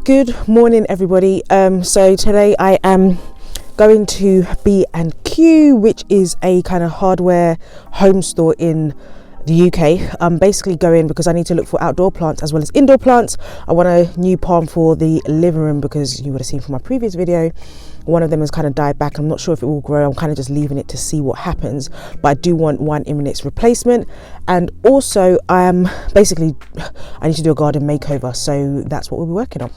Good morning, everybody. So today I am going to B&Q, which is a kind of hardware home store in the UK. I'm basically going because I need to look for outdoor plants as well as indoor plants. I want a new palm for the living room because you would have seen from my previous video, one of them has kind of died back. I'm not sure if it will grow. I'm kind of just leaving it to see what happens, but I do want one in its replacement. And also I need to do a garden makeover, so that's what we'll be working on.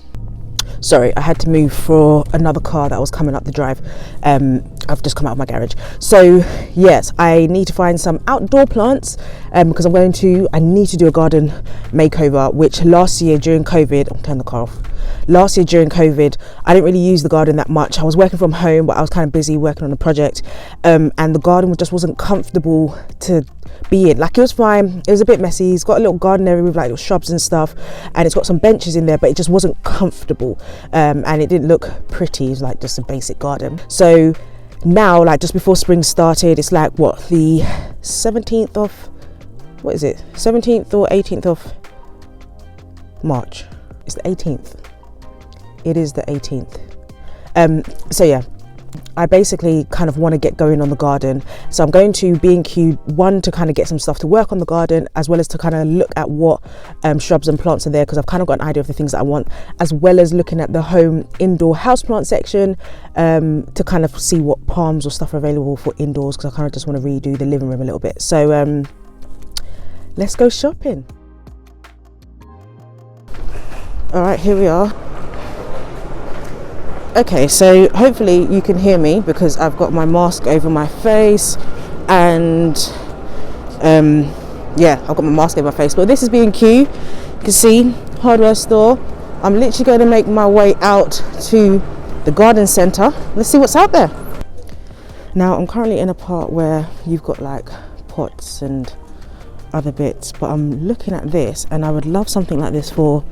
Sorry, I had to move for another car that was coming up the drive. I've just come out of my garage. So yes, I need to find some outdoor plants because I need to do a garden makeover, which last year during COVID, I'll turn the car off. Last year during COVID, I didn't really use the garden that much. I was working from home, but I was kind of busy working on a project, and the garden just wasn't comfortable to be in. Like, it was fine, it was a bit messy. It's got a little garden area with like little shrubs and stuff, and it's got some benches in there, but it just wasn't comfortable, and it didn't look pretty. It's like just a basic garden. So now, like just before spring started, it's like what, the 17th of, what is it, 17th or 18th of March? It's the 18th. It is the 18th. So yeah, I basically kind of want to get going on the garden. So I'm going to B&Q, one, to kind of get some stuff to work on the garden, as well as to kind of look at what shrubs and plants are there, because I've kind of got an idea of the things that I want, as well as looking at the home indoor houseplant section to kind of see what palms or stuff are available for indoors, because I kind of just want to redo the living room a little bit. So let's go shopping. All right, here we are. Okay, so hopefully you can hear me because I've got my mask over my face, and yeah, I've got my mask over my face. But this is B&Q, you can see, hardware store. I'm literally going to make my way out to the garden centre. Let's see what's out there. Now, I'm currently in a part where you've got like pots and other bits, but I'm looking at this and I would love something like this for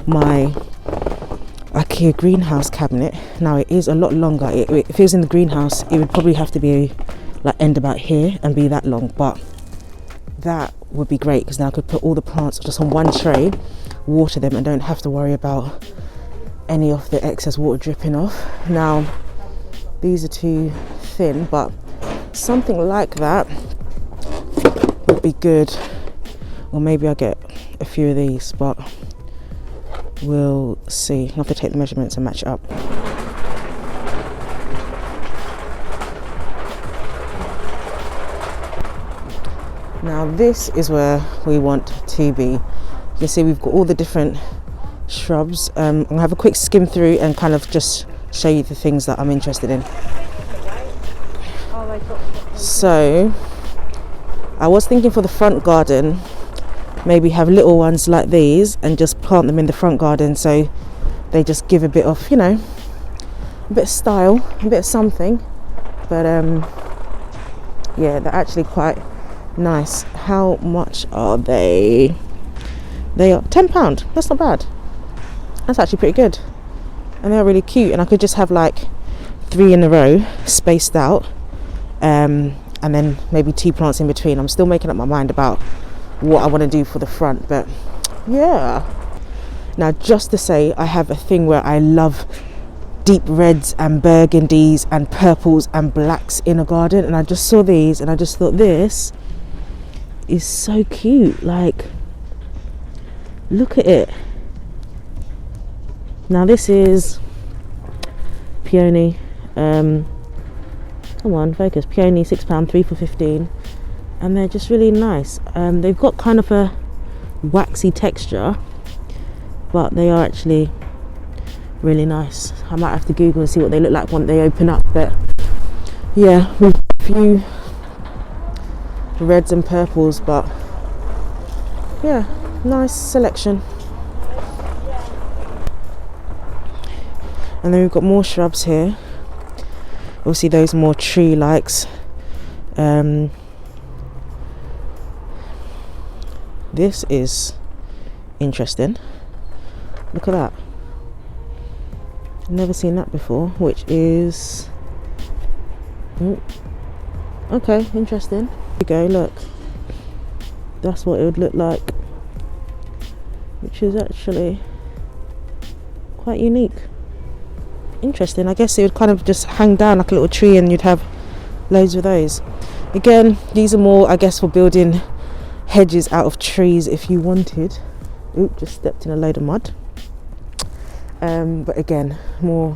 my IKEA greenhouse cabinet. Now, it is a lot longer. If it was in the greenhouse, it would probably have to be like end about here and be that long, but that would be great because now I could put all the plants just on one tray, water them, and don't have to worry about any of the excess water dripping off. Now, these are too thin, but something like that would be good. Or maybe I'll get a few of these, but we'll see. I'll have to take the measurements and match it up. Now, this is where we want to be. You can see we've got all the different shrubs. I'm gonna have a quick skim through and kind of just show you the things that I'm interested in. So I was thinking for the front garden, maybe have little ones like these and just plant them in the front garden, so they just give a bit of, you know, a bit of style, a bit of something. But yeah, they're actually quite nice. How much are they? They are £10. That's not bad. That's actually pretty good, and they're really cute. And I could just have like 3 in a row spaced out, and then maybe 2 plants in between. I'm still making up my mind about what I want to do for the front, but yeah. Now, just to say, I have a thing where I love deep reds and burgundies and purples and blacks in a garden, and I just saw these and I just thought this is so cute. Like, look at it. Now, this is peony, come on, focus, peony, £6, 3 for 15. And they're just really nice. They've got kind of a waxy texture, but they are actually really nice. I might have to Google and see what they look like when they open up. But yeah, we've got a few reds and purples, but yeah, nice selection. And then we've got more shrubs here. Obviously those more tree likes. This is interesting. Look at that. Never seen that before, which is okay, interesting. Here we go, look. That's what it would look like, which is actually quite unique. Interesting. I guess it would kind of just hang down like a little tree and you'd have loads of those. Again, these are more, I guess, for building hedges out of trees if you wanted. Oop, just stepped in a load of mud. But again, more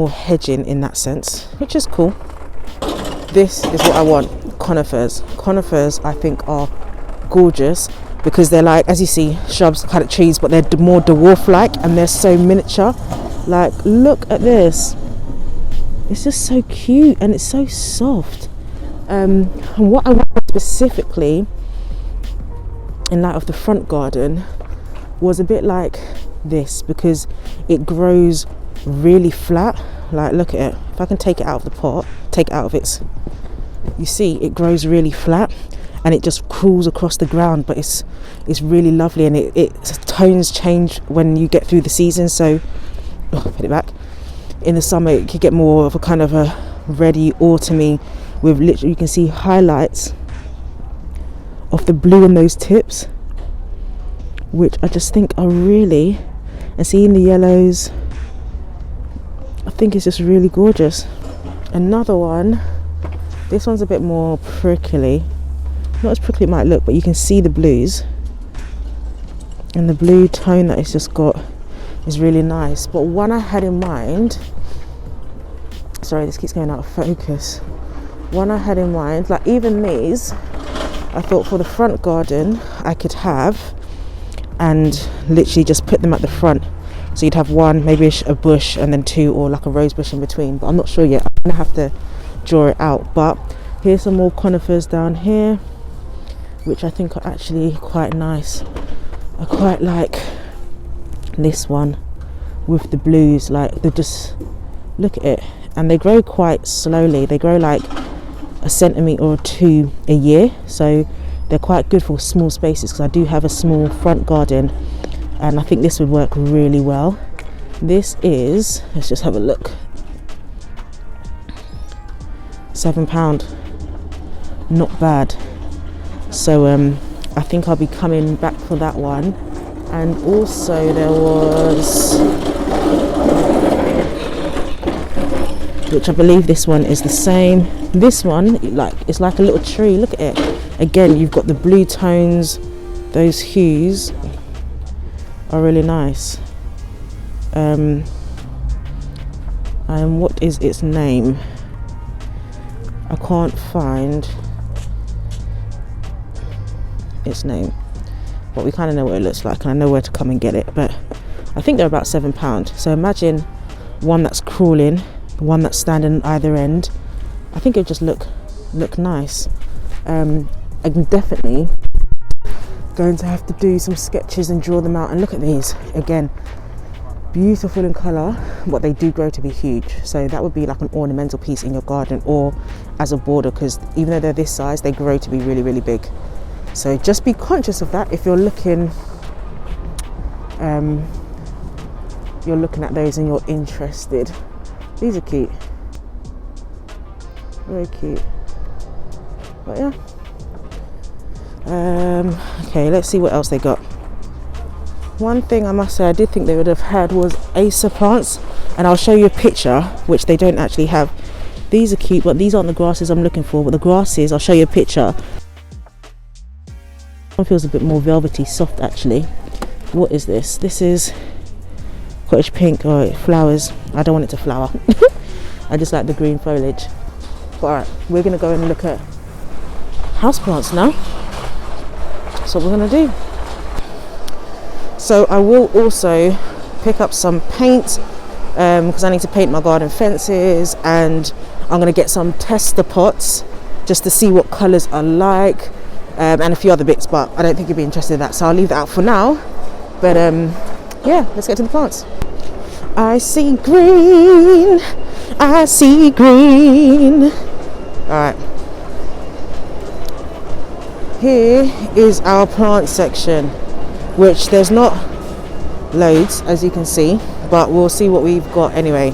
hedging in that sense, which is cool. This is what I want. Conifers. Conifers, I think, are gorgeous because they're like, as you see, shrubs, kind of trees, but they're more dwarf-like and they're so miniature. Like, look at this. It's just so cute and it's so soft. And what I want specifically in light of the front garden was a bit like this, because it grows really flat. Like, look at it. If I can take it out of the pot, take it out of its, you see it grows really flat and it just crawls across the ground, but it's really lovely, and its tones change when you get through the season. So put it back. In the summer it could get more of a kind of a reddy autumny with literally, you can see highlights of the blue in those tips, which I just think are really, and seeing the yellows, I think it's just really gorgeous. Another one, this one's a bit more prickly, not as prickly it might look, but you can see the blues, and the blue tone that it's just got is really nice. But one I had in mind, sorry, this keeps going out of focus. One I had in mind, like even these, I thought for the front garden I could have and literally just put them at the front. So you'd have one, maybe a bush, and then two, or like a rose bush in between. But I'm not sure yet. I'm gonna have to draw it out. But here's some more conifers down here, which I think are actually quite nice. I quite like this one with the blues. Like, they just, look at it, and they grow quite slowly. They grow like a centimetre or two a year, so they're quite good for small spaces, because I do have a small front garden and I think this would work really well. This is, let's just have a look, £7, not bad. So I think I'll be coming back for that one. And also there was, which I believe this one is the same. This one, like, it's like a little tree. Look at it. Again, you've got the blue tones. Those hues are really nice. And what is its name? I can't find its name, but we kind of know what it looks like, and I know where to come and get it. But I think they're about £7. So imagine one that's crawling, one that's standing on either end. I think it'll just look nice. I'm definitely going to have to do some sketches and draw them out. And look at these again, beautiful in colour, but they do grow to be huge. So that would be like an ornamental piece in your garden or as a border, because even though they're this size, they grow to be really, really big. So just be conscious of that if you're looking at those and you're interested. These are cute, very cute. But yeah, okay, let's see what else they got. One thing I must say I did think they would have had was Acer plants, and I'll show you a picture, which they don't actually have. These are cute, but these aren't the grasses I'm looking for. But the grasses, I'll show you a picture. One feels a bit more velvety soft actually. What is this? This is cottage pink. Oh, it flowers. I don't want it to flower. I just like the green foliage. But alright, we're gonna go and look at houseplants now. That's what we're gonna do. So I will also pick up some paint because I need to paint my garden fences, and I'm going to get some tester pots just to see what colours I like, and a few other bits, but I don't think you'd be interested in that, so I'll leave that out for now. But yeah, let's get to the plants. I see green, I see green. Alright, here is our plant section, which there's not loads as you can see, but we'll see what we've got anyway.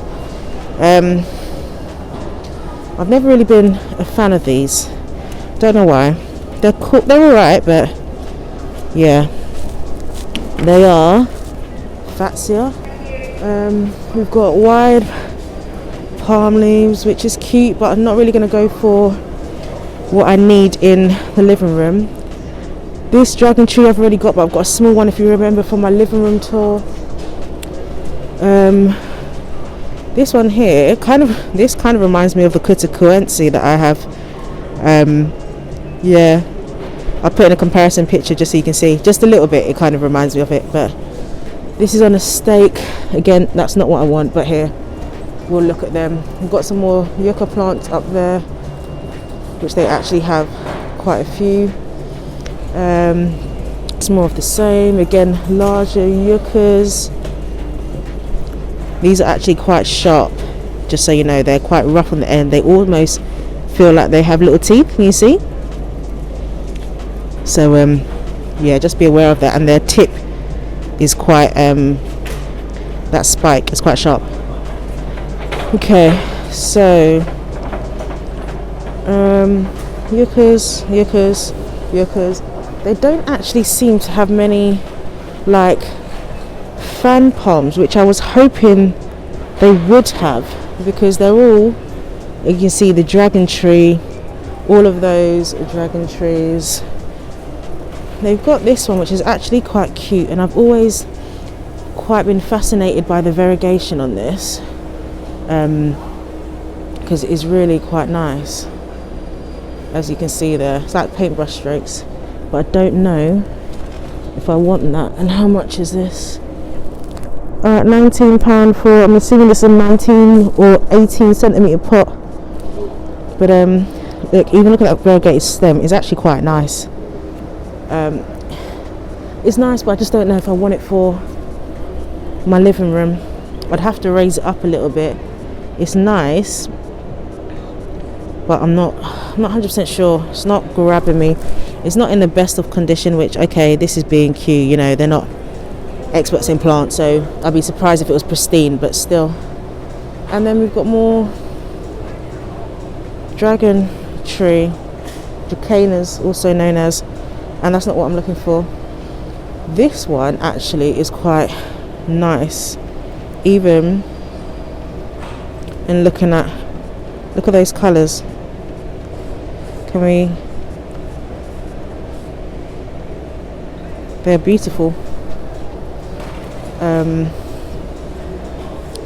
I've never really been a fan of these, don't know why. They're cool, they're alright, but yeah, they are Fatsia. We've got wide palm leaves, which is cute, but I'm not really going to go for what I need in the living room. This dragon tree I've already got, but I've got a small one, if you remember, from my living room tour. This one here, this kind of reminds me of the kutakuensi that I have. Yeah, I'll put in a comparison picture just so you can see. Just a little bit, it kind of reminds me of it. But this is on a stake. Again, that's not what I want, but here, we'll look at them. We've got some more yucca plants up there, which they actually have quite a few. It's more of the same. Again, larger yuccas. These are actually quite sharp, just so you know. They're quite rough on the end. They almost feel like they have little teeth. Can you see? So yeah, just be aware of that. And their tip is quite that spike is quite sharp. Okay, so yuccas. They don't actually seem to have many like fan palms, which I was hoping they would have, because they're all, you can see the dragon tree, all of those are dragon trees. They've got this one, which is actually quite cute, and I've always quite been fascinated by the variegation on this, because it is really quite nice. As you can see there, it's like paintbrush strokes, but I don't know if I want that. And how much is this? £19 for, I'm assuming this is a 19 or 18 centimetre pot. But look, even look at that variegated stem, it's actually quite nice. It's nice, but I just don't know if I want it for my living room. I'd have to raise it up a little bit. It's nice, but I'm not 100% sure. It's not grabbing me. It's not in the best of condition, which, okay, this is B&Q, you know, they're not experts in plants, so I'd be surprised if it was pristine, but still. And then we've got more dragon tree, Dracanas, also known as, and that's not what I'm looking for. This one actually is quite nice, even in looking at, look at those colours. Can we, they're beautiful.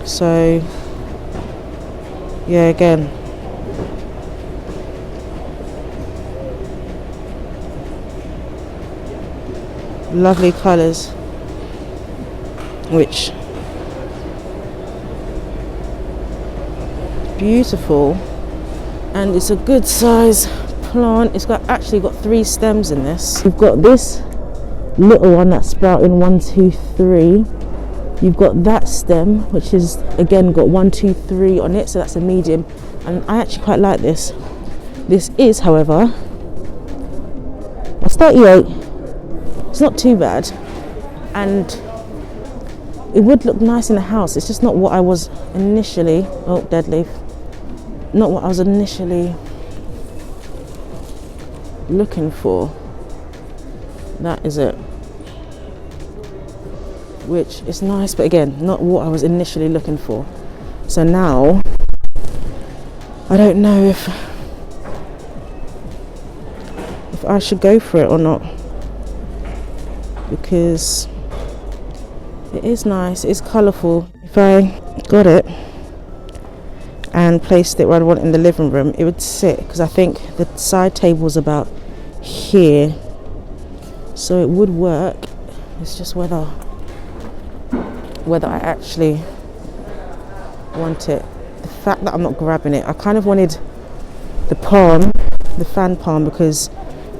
So yeah, again, lovely colours, which beautiful, and it's a good size plant. It's actually got 3 stems in this. We've got this little one that's sprouting 1, 2, 3. You've got that stem, which is again got 1, 2, 3 on it, so that's a medium, and I actually quite like this. This is, however, it's 38. It's not too bad, and it would look nice in the house. It's just not what I was initially, oh, dead leaf, not what I was initially looking for. That is it, which is nice, but again, not what I was initially looking for. So now I don't know if I should go for it or not, because it is nice, it's colourful. If I got it and placed it where I want in the living room, it would sit, because I think the side table's about here, so it would work. It's just whether I actually want it. The fact that I'm not grabbing it, I kind of wanted the palm, the fan palm, because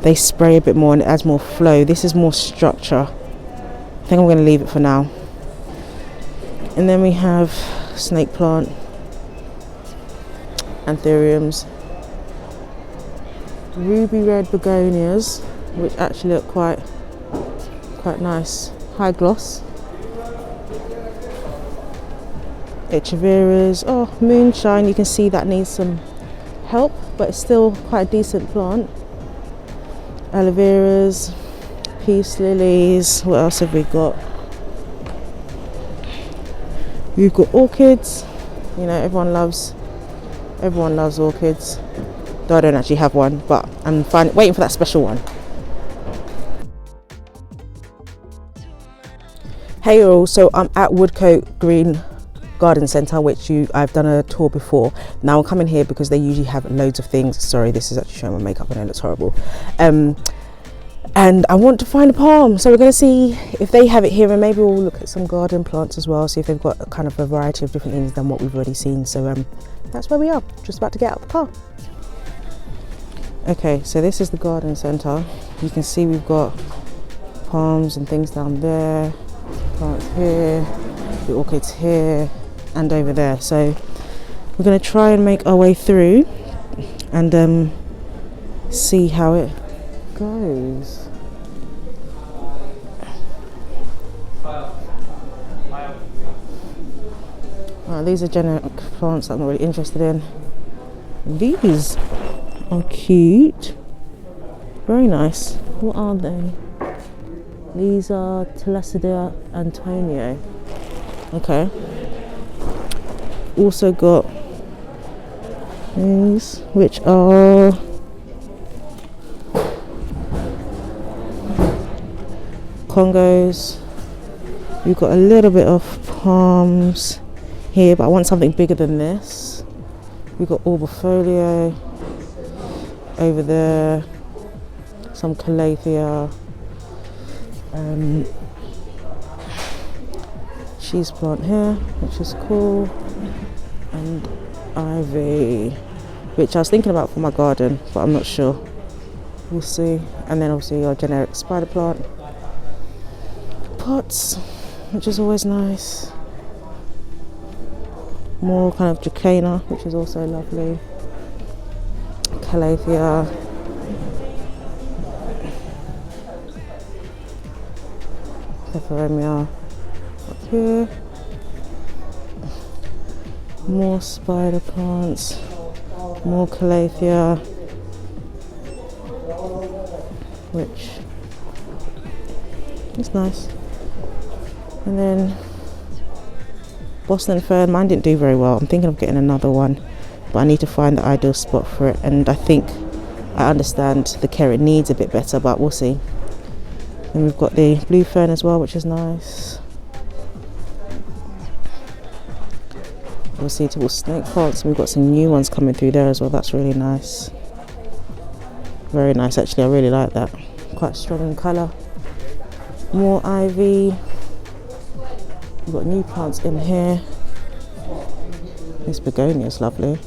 they spray a bit more and it adds more flow. This is more structure. I think I'm going to leave it for now. And then we have snake plant, anthuriums, ruby red begonias, which actually look quite nice. High gloss. Echeveras. Oh, moonshine. You can see that needs some help, but it's still quite a decent plant. Aloe veras, peace lilies. What else have we got? We've got orchids. You know, everyone loves orchids. Though I don't actually have one, but I'm waiting for that special one. Hey all, so I'm at Woodcote Green Garden Centre, which I've done a tour before. Now I'm coming here because they usually have loads of things. Sorry, this is actually showing my makeup and it looks horrible. And I want to find a palm, so we're going to see if they have it here, and maybe we'll look at some garden plants as well, see if they've got a kind of a variety of different things than what we've already seen. So that's where we are, just about to get out of the car. Okay, so this is the garden centre. You can see we've got palms and things down there, plants here, the orchids here and over there. So we're going to try and make our way through and see how it goes. These are generic plants that I'm not really interested in. These are cute, very nice. What are they? These are Telacida Antonio. Okay. Also got these, which are Congos. We've got a little bit of palms here, but I want something bigger than this. We've got Orbifolio over there, some Calathea, cheese plant here, which is cool, and ivy, which I was thinking about for my garden, but I'm not sure. We'll see. And then obviously your generic spider plant pots, which is always nice. More kind of Dracana, which is also lovely. Calathea. Peperomia up here. More spider plants. More Calathea, which is nice. And then Boston Fern, mine didn't do very well. I'm thinking of getting another one, but I need to find the ideal spot for it, and I think I understand the care it needs a bit better, but we'll see. And we've got the blue fern as well, which is nice. Seedable snake plants, and we've got some new ones coming through there as well. That's really nice, very nice actually. I really like that, quite strong in colour. More ivy. We've got new plants in here. This begonia is lovely.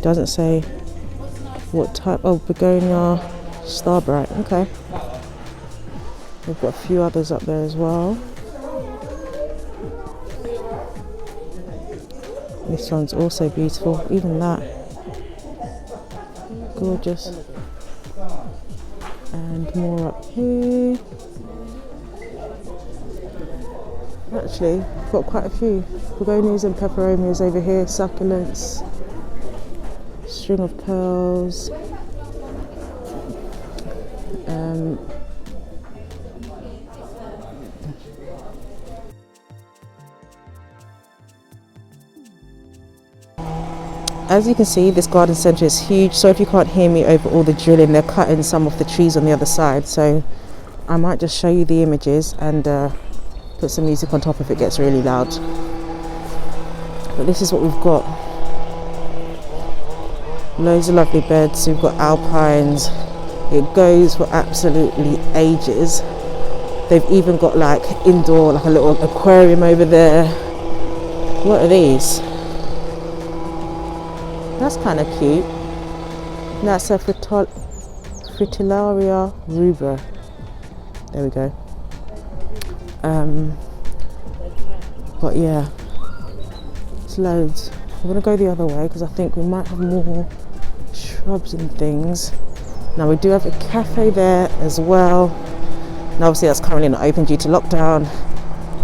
Doesn't say what type of begonia. Starbright. Okay, we've got a few others up there as well. This one's also beautiful, even that. Gorgeous. And more up here. Actually, we've got quite a few. Begonias and peperomias over here, succulents, string of pearls. As you can see, this garden centre is huge, so if you can't hear me over all the drilling, they're cutting some of the trees on the other side, so I might just show you the images and put some music on top if it gets really loud. But this is what we've got. Loads of lovely beds. We've got alpines. It goes for absolutely ages. They've even got like indoor, like a little aquarium over there. What are these? That's kind of cute. That's a Fritillaria rubra. There we go. But yeah, it's loads. I'm gonna go the other way because I think we might have more shrubs and things. Now we do have a cafe there as well. Now obviously that's currently not open due to lockdown.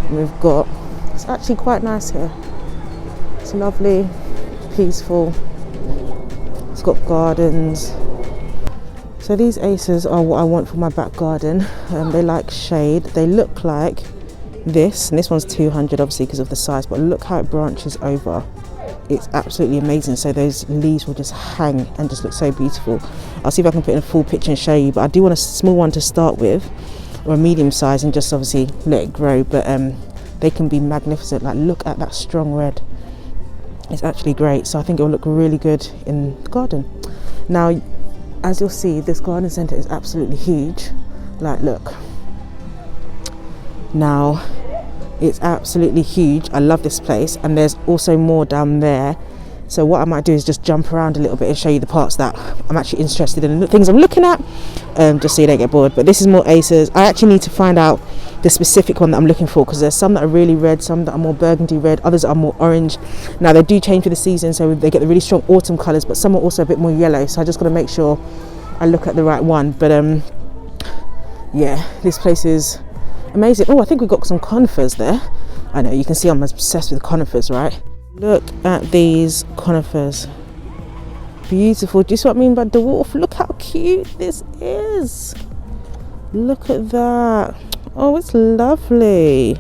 And we've got, it's actually quite nice here. It's lovely, peaceful. It's got gardens. So these acers are what I want for my back garden. They like shade. They look like this, and this one's 200 obviously because of the size, but look how it branches over. It's absolutely amazing. So those leaves will just hang and just look so beautiful. I'll see if I can put in a full picture and show you, but I do want a small one to start with, or a medium size, and just obviously let it grow. But they can be magnificent. Like, look at that strong red. It's actually great. So I think it will look really good in the garden. Now, as you'll see, this garden centre is absolutely huge. Like, look. Now, it's absolutely huge. I love this place, and there's also more down there. So what I might do is just jump around a little bit and show you the parts that I'm actually interested in, the things I'm looking at, just so you don't get bored. But this is more acers. I actually need to find out the specific one that I'm looking for, because there's some that are really red, some that are more burgundy red, others that are more orange. Now, they do change with the season, so they get the really strong autumn colours, but some are also a bit more yellow. So I just got to make sure I look at the right one. But yeah, this place is amazing. Oh, I think we've got some conifers there. I know, you can see I'm obsessed with conifers, right? Look at these conifers. Beautiful. Do you see what I mean by dwarf? Look how cute this is. Look at that. Oh, it's lovely.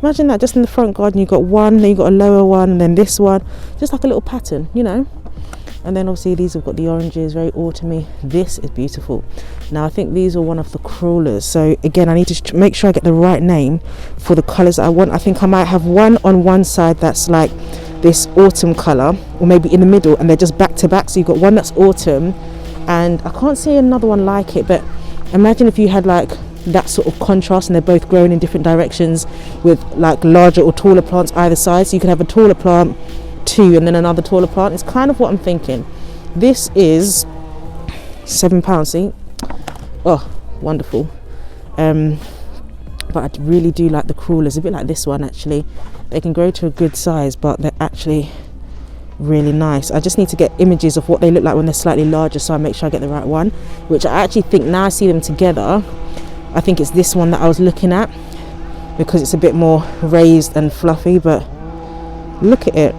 Imagine that just in the front garden. You've got one, then you've got a lower one, and then this one. Just like a little pattern, you know. And then obviously these have got the oranges, very autumny. This is beautiful. Now, I think these are one of the crawlers. So again, I need to make sure I get the right name for the colours that I want. I think I might have one on one side that's like this autumn colour, or maybe in the middle, and they're just back to back. So you've got one that's autumn, and I can't see another one like it, but imagine if you had like that sort of contrast, and they're both growing in different directions with like larger or taller plants either side. So you could have a taller plant, two, and then another taller plant. It's kind of what I'm thinking. This is £7. See, oh, wonderful. But I really do like the crawlers, a bit like this one actually. They can grow to a good size, but they're actually really nice. I just need to get images of what they look like when they're slightly larger, so I make sure I get the right one, which I actually think, now I see them together, I think it's this one that I was looking at, because it's a bit more raised and fluffy. But look at it,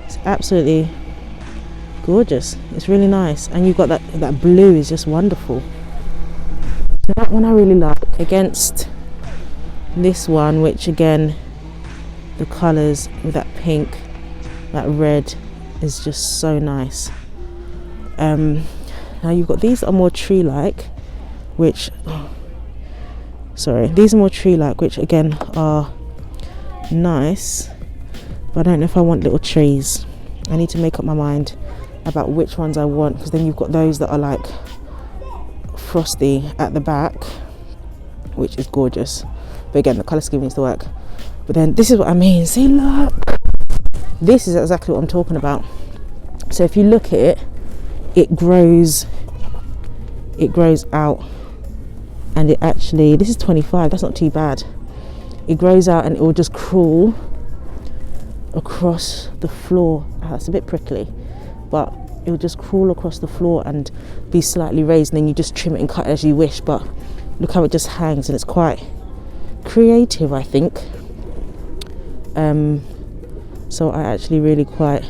it's absolutely gorgeous. It's really nice, and you've got that blue is just wonderful. So that one I really like, against this one, which again, the colours with that pink, that red is just so nice. Now you've got these that are more tree-like, which these are more tree-like, which again are nice, but I don't know if I want little trees. I need to make up my mind about which ones I want, because then you've got those that are like frosty at the back, which is gorgeous, but again, the colour scheme needs to work. But then this is what I mean. See, look, this is exactly what I'm talking about. So if you look at it, it grows out, and it actually, this is 25, that's not too bad. It grows out and it will just crawl across the floor. That's a bit prickly, but it will just crawl across the floor and be slightly raised, and then you just trim it and cut it as you wish. But look how it just hangs, and it's quite creative, I think. So I actually really quite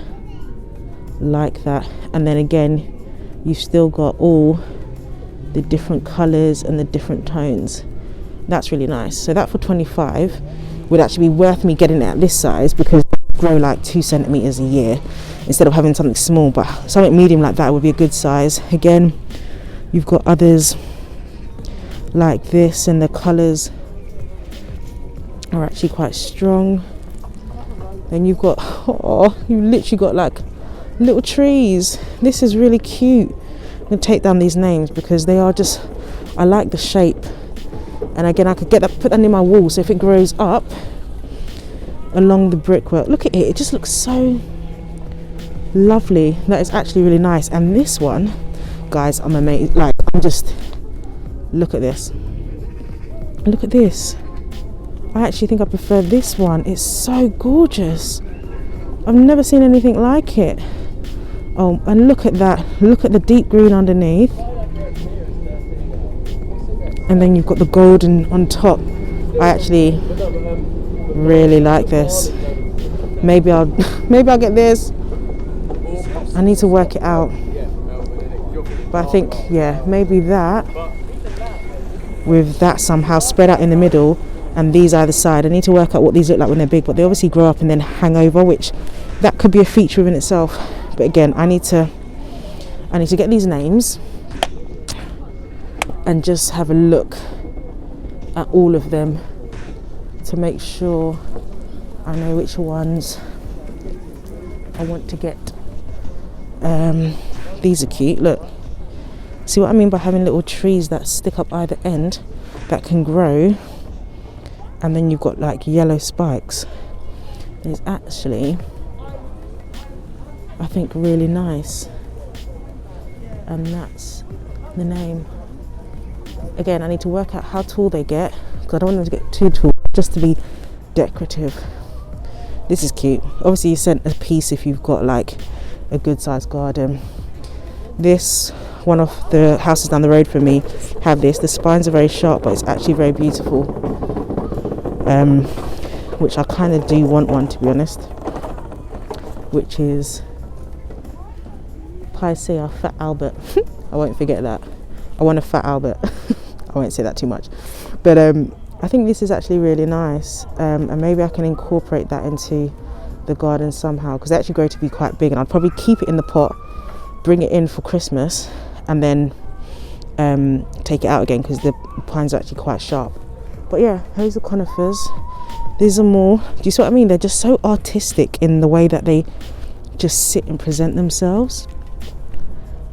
like that. And then again, you've still got all the different colours and the different tones. That's really nice. So that for 25 would actually be worth me getting it at this size, because they grow like 2 centimeters a year instead of having something small. But something medium like that would be a good size. Again, you've got others like this, and the colours are actually quite strong. Then you've got, you've literally got like little trees. This is really cute. I'm going to take down these names because they are just, I like the shape. And again, I could get that, put that in my wall, so if it grows up along the brickwork, look at it, it just looks so lovely. That is actually really nice. And this one, guys, I'm amazed. Like, I'm just, look at this. Look at this. I actually think I prefer this one. It's so gorgeous. I've never seen anything like it. Oh, and look at that. Look at the deep green underneath. And then you've got the golden on top. I actually really like this. Maybe I'll get this. I need to work it out. But I think, yeah, maybe that with that somehow spread out in the middle, and these either side. I need to work out what these look like when they're big, but they obviously grow up and then hang over, which that could be a feature within itself. But again, I need to get these names and just have a look at all of them to make sure I know which ones I want to get. These are cute, look. See what I mean by having little trees that stick up either end that can grow, and then you've got like yellow spikes. It's actually, I think, really nice, and that's the name. Again, I need to work out how tall they get, because I don't want them to get too tall, just to be decorative. This is cute. Obviously you sent a piece if you've got like a good sized garden. This, one of the houses down the road from me have this. The spines are very sharp, but it's actually very beautiful, which I kind of do want one, to be honest, which is Paisea Fat Albert. I won't forget that. I want a Fat Albert. I won't say that too much, but I think this is actually really nice, and maybe I can incorporate that into the garden somehow, because they actually grow to be quite big, and I'd probably keep it in the pot, bring it in for Christmas, and then take it out again, because the pines are actually quite sharp. But yeah, those are conifers. These are more, do you see what I mean? They're just so artistic in the way that they just sit and present themselves.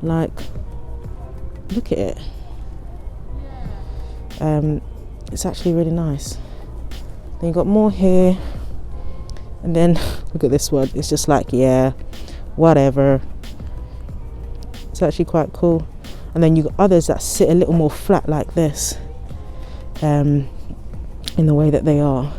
Like, look at it. It's actually really nice. Then you've got more here, and then look at this one. It's just like, yeah, whatever. It's actually quite cool. And then you've got others that sit a little more flat like this, in the way that they are.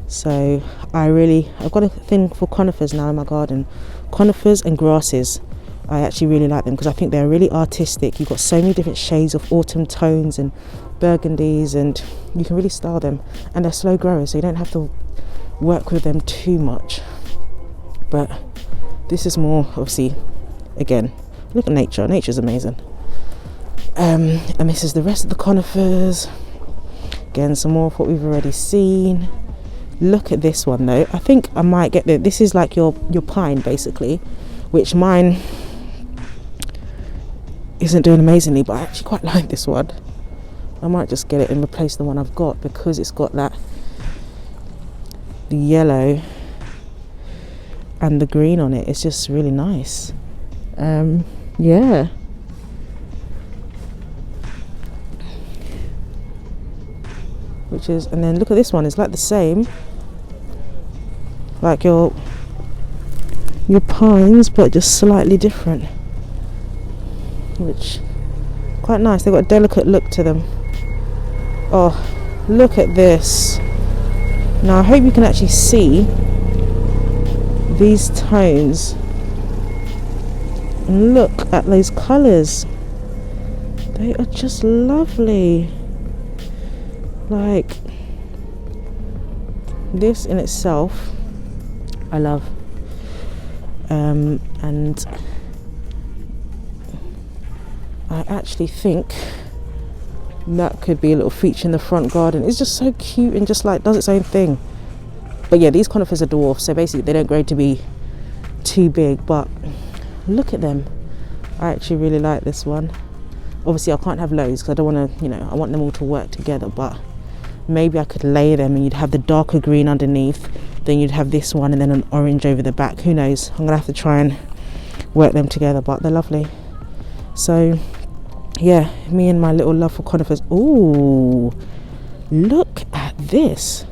So I've got a thing for conifers now in my garden. Conifers and grasses, I actually really like them, because I think they're really artistic. You've got so many different shades of autumn tones and burgundies, and you can really style them, and they're slow growers, so you don't have to work with them too much. But this is more, obviously, again, look at nature's amazing. And this is the rest of the conifers. Again, some more of what we've already seen. Look at this one though. I think I might get this is like your pine basically, which mine isn't doing amazingly, but I actually quite like this one. I might just get it and replace the one I've got, because it's got the yellow and the green on it. It's just really nice. Yeah. Which is, and then look at this one. It's like the same, like your pines, but just slightly different, which quite nice. They've got a delicate look to them. Oh, look at this. Now I hope you can actually see these tones, and look at those colours. They are just lovely. Like, this in itself I love, and I actually think that could be a little feature in the front garden. It's just so cute and just like does its own thing. But yeah, these conifers are dwarfs, so basically they don't grow to be too big, but look at them. I actually really like this one. Obviously I can't have loads because I don't want to, I want them all to work together, but maybe I could lay them and you'd have the darker green underneath, then you'd have this one and then an orange over the back. Who knows? I'm gonna have to try and work them together, but they're lovely. So yeah, me and my little love for conifers. Ooh, look at this.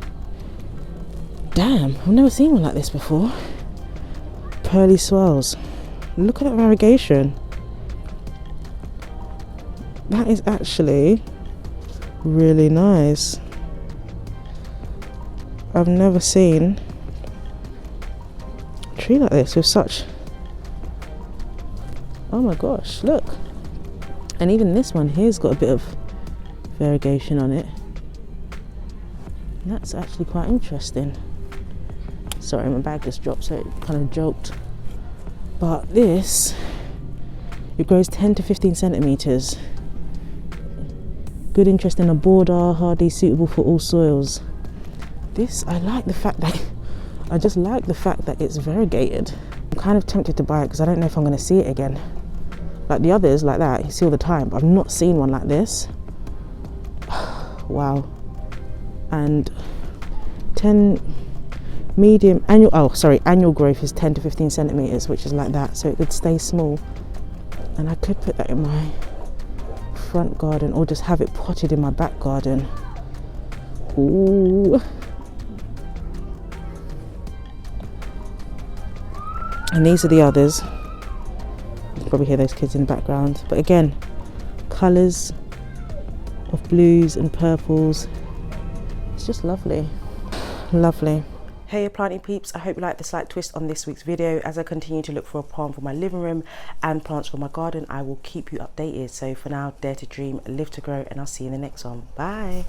Damn, I've never seen one like this before. Pearly swirls. Look at that variegation. That is actually really nice. I've never seen a tree like this with such, oh my gosh, look. And even this one here's got a bit of variegation on it. That's actually quite interesting. Sorry, my bag just dropped, so it kind of jolted. But this, it grows 10 to 15 centimeters Good interest in a border, hardy, suitable for all soils. This, I like the fact that, I just like the fact that it's variegated. I'm kind of tempted to buy it because I don't know if I'm going to see it again. Like the others, like that, you see all the time, but I've not seen one like this. Wow. And 10 medium, annual growth is 10 to 15 centimeters, which is like that, so it could stay small. And I could put that in my front garden or just have it potted in my back garden. Ooh. And these are the others. You can probably hear those kids in the background. But again, colours of blues and purples. It's just lovely. Lovely. Hey planting peeps, I hope you like the slight twist on this week's video. As I continue to look for a plant for my living room and plants for my garden, I will keep you updated. So for now, dare to dream, live to grow, and I'll see you in the next one. Bye.